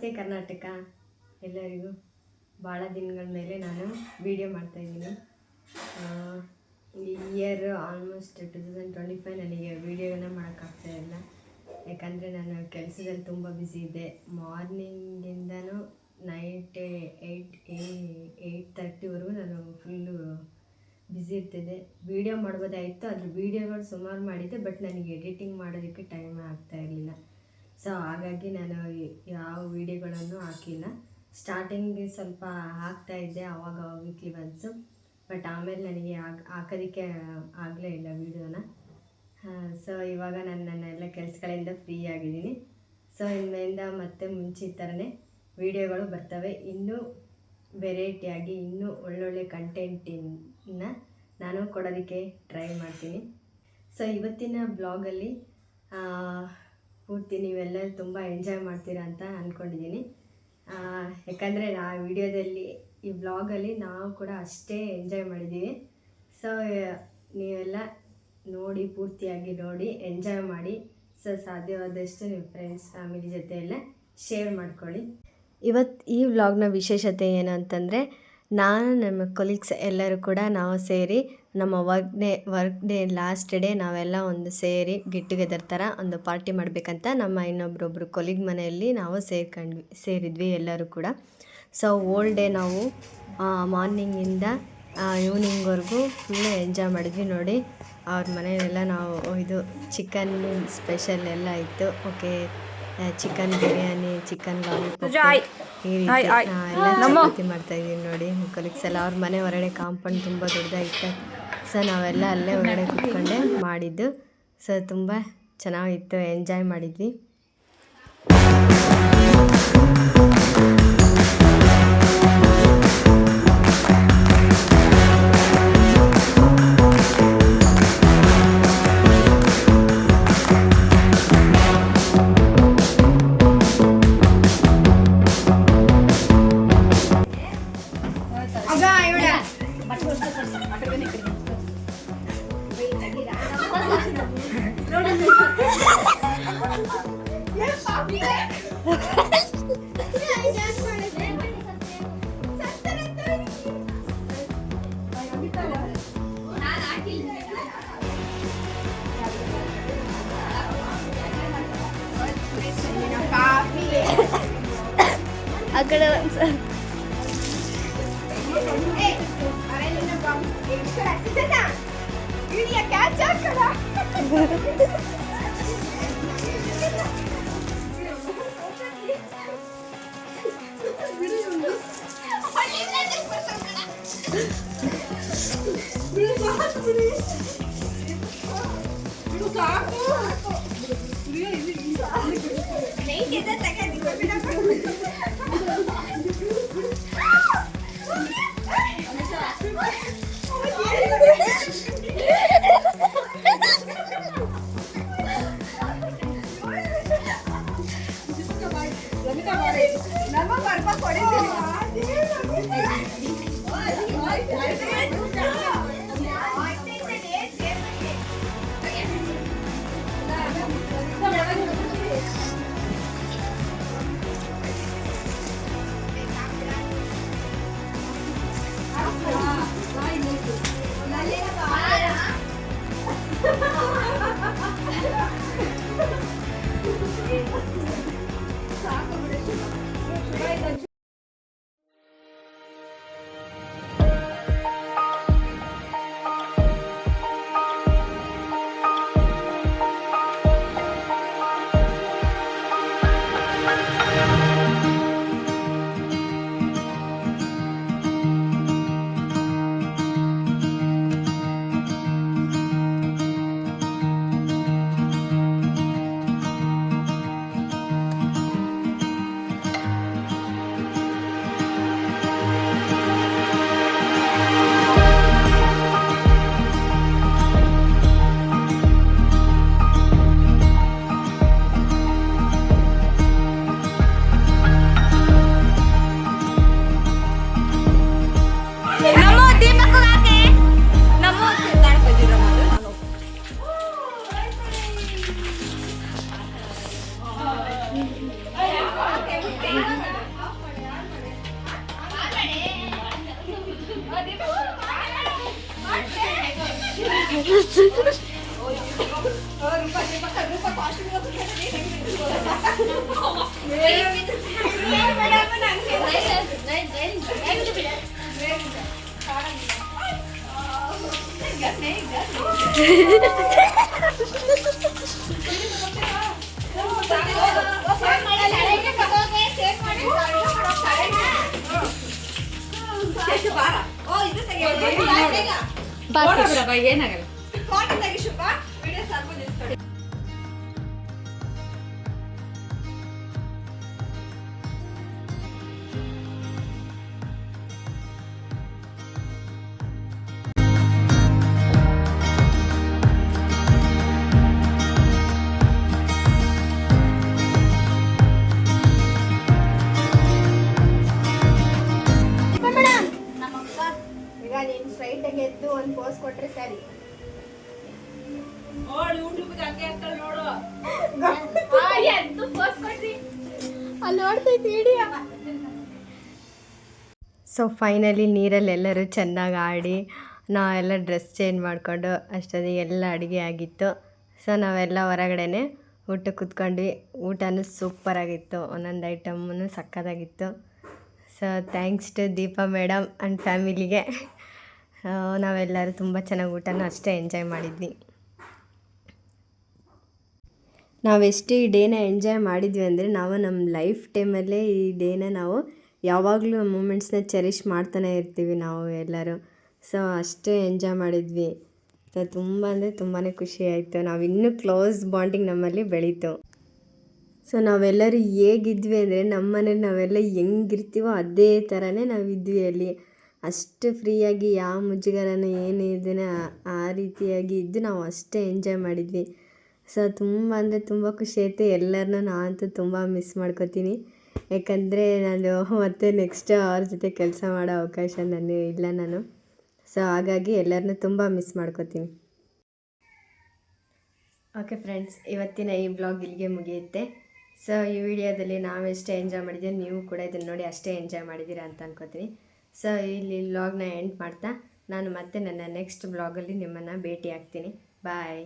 ನಮಸ್ತೆ ಕರ್ನಾಟಕ ಎಲ್ಲರಿಗೂ. ಭಾಳ ದಿನಗಳ ಮೇಲೆ ನಾನು ವಿಡಿಯೋ ಮಾಡ್ತಾಯಿದ್ದೀನಿ. ಈ ಇಯರ್ ಆಲ್ಮೋಸ್ಟ್ 2025 ನನಗೆ ವೀಡಿಯೋಗಳನ್ನ ಮಾಡೋಕ್ಕಾಗ್ತಾಯಿಲ್ಲ. ಯಾಕಂದರೆ ನಾನು ಕೆಲಸದಲ್ಲಿ ತುಂಬ ಬ್ಯುಸಿ ಇದ್ದೆ. ಮಾರ್ನಿಂಗಿಂದನೂ ನೈಟ್ 8:30ವರೆಗೂ ನಾನು ಫುಲ್ಲು ಬ್ಯುಸಿ ಇರ್ತಿದ್ದೆ. ವೀಡಿಯೋ ಮಾಡ್ಬೋದಾಯಿತು, ಅದ್ರ ವೀಡಿಯೋಗಳು ಸುಮಾರು ಮಾಡಿದ್ದೆ, ಬಟ್ ನನಗೆ ಎಡಿಟಿಂಗ್ ಮಾಡೋದಕ್ಕೆ ಟೈಮ್ ಆಗ್ತಾಯಿರಲಿಲ್ಲ. ಸೊ ಹಾಗಾಗಿ ನಾನು ಯಾವ ವೀಡಿಯೋಗಳನ್ನು ಹಾಕಿಲ್ಲ. ಸ್ಟಾರ್ಟಿಂಗ್ ಸ್ವಲ್ಪ ಹಾಕ್ತಾಯಿದ್ದೆ ಆವಾಗ ವೀಕ್ಲಿ ಒನ್ಸು, ಬಟ್ ಆಮೇಲೆ ನನಗೆ ಹಾಕೋದಕ್ಕೆ ಆಗಲೇ ಇಲ್ಲ ವೀಡಿಯೋನ. ಸೊ ಇವಾಗ ನಾನು ನನ್ನೆಲ್ಲ ಕೆಲಸಗಳಿಂದ ಫ್ರೀ ಆಗಿದ್ದೀನಿ. ಸೊ ಇನ್ಮೇಲಿಂದ ಮತ್ತೆ ಮುಂಚಿನ ಥರನೇ ವೀಡಿಯೋಗಳು ಬರ್ತವೆ. ಇನ್ನೂ ವೆರೈಟಿಯಾಗಿ ಇನ್ನೂ ಒಳ್ಳೊಳ್ಳೆ ಕಂಟೆಂಟನ್ನು ನಾನು ಕೊಡೋದಕ್ಕೆ ಟ್ರೈ ಮಾಡ್ತೀನಿ. ಸೊ ಇವತ್ತಿನ ಬ್ಲಾಗಲ್ಲಿ ಪೂರ್ತಿ ನೀವೆಲ್ಲರೂ ತುಂಬ ಎಂಜಾಯ್ ಮಾಡ್ತೀರಾ ಅಂತ ಅಂದ್ಕೊಂಡಿದ್ದೀನಿ. ಯಾಕಂದರೆ ವಿಡಿಯೋದಲ್ಲಿ ಈ ಬ್ಲಾಗಲ್ಲಿ ನಾವು ಕೂಡ ಅಷ್ಟೇ ಎಂಜಾಯ್ ಮಾಡಿದ್ದೀವಿ. ಸೊ ನೀವೆಲ್ಲ ನೋಡಿ, ಪೂರ್ತಿಯಾಗಿ ನೋಡಿ ಎಂಜಾಯ್ ಮಾಡಿ. ಸೊ ಸಾಧ್ಯವಾದಷ್ಟು ನಿಮ್ಮ ಫ್ರೆಂಡ್ಸ್ ಫ್ಯಾಮಿಲಿ ಜೊತೆ ಎಲ್ಲ ಶೇರ್ ಮಾಡ್ಕೊಳ್ಳಿ. ಈ ವ್ಲಾಗ್ನ ವಿಶೇಷತೆ ಏನು ಅಂತಂದರೆ, ನಾನು ನಮ್ಮ ಕೊಲೀಗ್ಸ್ ಎಲ್ಲರೂ ಕೂಡ ನಾವು ಸೇರಿ ನಮ್ಮ ವರ್ಕ್ ಡೇ ಲಾಸ್ಟ್ ಡೇ ನಾವೆಲ್ಲ ಒಂದು ಸೇರಿ ಗೆಟ್ ಟುಗೆದರ್ ಥರ ಒಂದು ಪಾರ್ಟಿ ಮಾಡಬೇಕಂತ ನಮ್ಮ ಇನ್ನೊಬ್ಬರೊಬ್ಬರು ಕೊಲೀಗ್ ಮನೆಯಲ್ಲಿ ನಾವು ಸೇರಿದ್ವಿ ಎಲ್ಲರೂ ಕೂಡ. ಸೊ ಓಲ್ ಡೇ ನಾವು ಮಾರ್ನಿಂಗಿಂದ ಈವ್ನಿಂಗ್ವರೆಗೂ ಫುಲ್ಲು ಎಂಜಾಯ್ ಮಾಡಿದ್ವಿ. ನೋಡಿ, ಅವ್ರ ಮನೆಯಲ್ಲೆಲ್ಲ ನಾವು ಇದು ಚಿಕನ್ ಸ್ಪೆಷಲ್ ಎಲ್ಲ ಇತ್ತು. Okay, chicken biryani, chicken lollipop, ಈ ರೀತಿ ಎಲ್ಲ ಚಪಾತಿ ಮಾಡ್ತಾಯಿದ್ದೀವಿ. ನೋಡಿ, ಕೊಲೀಗ್ಸ್ ಎಲ್ಲ ಅವ್ರ ಮನೆ ಹೊರಗಡೆ ಕಾಂಪೌಂಡ್ ತುಂಬ ದೊಡ್ಡದಾಗಿತ್ತು. ಸೊ ನಾವೆಲ್ಲ ಅಲ್ಲೇ ಹೊರಗಡೆ ಕೂತ್ಕೊಂಡೆ ಮಾಡಿದ್ದು. ಸೊ ತುಂಬ ಚೆನ್ನಾಗಿತ್ತು, ಎಂಜಾಯ್ ಮಾಡಿದ್ವಿ. అక్కడ ಏನಾಗಲ್ಲ ಈಗ ನೀನು ಸ್ಟ್ರೈಟಾಗಿ ಎದ್ದು ಒಂದು ಪೋಸ್ ಕೊಟ್ರೆ ಸರಿ. ಅಲ್ಲಿ ನೋಡ್ತೈತಿ ಹಿಡಿಯ. ಸೊ ಫೈನಲಿ ನೀರಲ್ಲಿ ಎಲ್ಲರೂ ಚೆನ್ನಾಗಿ ಆಡಿ ನಾವೆಲ್ಲ ಡ್ರೆಸ್ ಚೇಂಜ್ ಮಾಡಿಕೊಂಡು ಅಷ್ಟೊತ್ತಿಗೆ ಎಲ್ಲ ಅಡುಗೆ ಆಗಿತ್ತು. ಸೊ ನಾವೆಲ್ಲ ಹೊರಗಡೆನೆ ಊಟ ಕೂತ್ಕೊಂಡ್ವಿ. ಊಟನೂ ಸೂಪರಾಗಿತ್ತು, ಒಂದೊಂದು ಐಟಮೂ ಸಕ್ಕತ್ತಾಗಿತ್ತು. So thanks to Deepa madam and ಫ್ಯಾಮಿಲಿಗೆ. ನಾವೆಲ್ಲರೂ ತುಂಬ ಚೆನ್ನಾಗಿ ಊಟನೂ ಅಷ್ಟೇ ಎಂಜಾಯ್ ಮಾಡಿದ್ವಿ. ನಾವೆಷ್ಟು ಈ ಡೇನ ಎಂಜಾಯ್ ಮಾಡಿದ್ವಿ ಅಂದರೆ ನಾವು ನಮ್ಮ ಲೈಫ್ ಟೈಮಲ್ಲೇ ಈ ಡೇನ ನಾವು ಯಾವಾಗಲೂ ಮೂಮೆಂಟ್ಸ್ನ ಚೆರಿಷ್ ಮಾಡ್ತಾನೆ ಇರ್ತೀವಿ ನಾವು ಎಲ್ಲರೂ. ಸೊ ಅಷ್ಟೇ ಎಂಜಾಯ್ ಮಾಡಿದ್ವಿ. ಸೊ ತುಂಬ ಅಂದರೆ ತುಂಬಾ ಖುಷಿ ಆಯಿತು. ನಾವು ಇನ್ನೂ ಕ್ಲೋಸ್ ಬಾಂಡಿಂಗ್ ನಮ್ಮಲ್ಲಿ ಬೆಳೀತು. ಸೊ ನಾವೆಲ್ಲರೂ ಹೇಗಿದ್ವಿ ಅಂದರೆ ನಮ್ಮ ಮನೇಲಿ ನಾವೆಲ್ಲ ಹೆಂಗಿರ್ತೀವೋ ಅದೇ ಥರನೇ ನಾವಿದ್ವಿ ಅಲ್ಲಿ. ಅಷ್ಟು ಫ್ರೀಯಾಗಿ ಯಾವ ಮುಜುಗರನೂ ಏನು ಇದನ್ನು ಆ ರೀತಿಯಾಗಿ ಇದ್ದು ನಾವು ಅಷ್ಟೇ ಎಂಜಾಯ್ ಮಾಡಿದ್ವಿ. ಸೊ ತುಂಬ ಅಂದರೆ ತುಂಬ ಖುಷಿ ಆಯಿತು. ಎಲ್ಲರನ್ನೂ ನಾನಂತೂ ತುಂಬ ಮಿಸ್ ಮಾಡ್ಕೋತೀನಿ. ಯಾಕಂದರೆ ನಾನು ಮತ್ತೆ ನೆಕ್ಸ್ಟ್ ಅವ್ರ ಜೊತೆ ಕೆಲಸ ಮಾಡೋ ಅವಕಾಶ ನಾನು. ಸೊ ಹಾಗಾಗಿ ಎಲ್ಲರನ್ನೂ ತುಂಬ ಮಿಸ್ ಮಾಡ್ಕೋತೀನಿ. ಓಕೆ ಫ್ರೆಂಡ್ಸ್, ಇವತ್ತಿನ ಈ ಬ್ಲಾಗ್ ಇಲ್ಲಿಗೆ ಮುಗಿಯುತ್ತೆ. ಸೊ ಈ ವಿಡಿಯೋದಲ್ಲಿ ನಾವೆಷ್ಟೇ ಎಂಜಾಯ್ ಮಾಡಿದ್ದೀವಿ, ನೀವು ಕೂಡ ಇದನ್ನು ನೋಡಿ ಅಷ್ಟೇ ಎಂಜಾಯ್ ಮಾಡಿದ್ದೀರಾ ಅಂತ ಅನ್ಕೋತೀನಿ. ಸೊ ಇಲ್ಲಿ ವ್ಲಾಗ್ನ ಎಂಡ್ ಮಾಡ್ತಾ ನಾನು ಮತ್ತೆ ನನ್ನ ನೆಕ್ಸ್ಟ್ ಬ್ಲಾಗಲ್ಲಿ ನಿಮ್ಮನ್ನು ಭೇಟಿ ಆಗ್ತೀನಿ. ಬಾಯ್.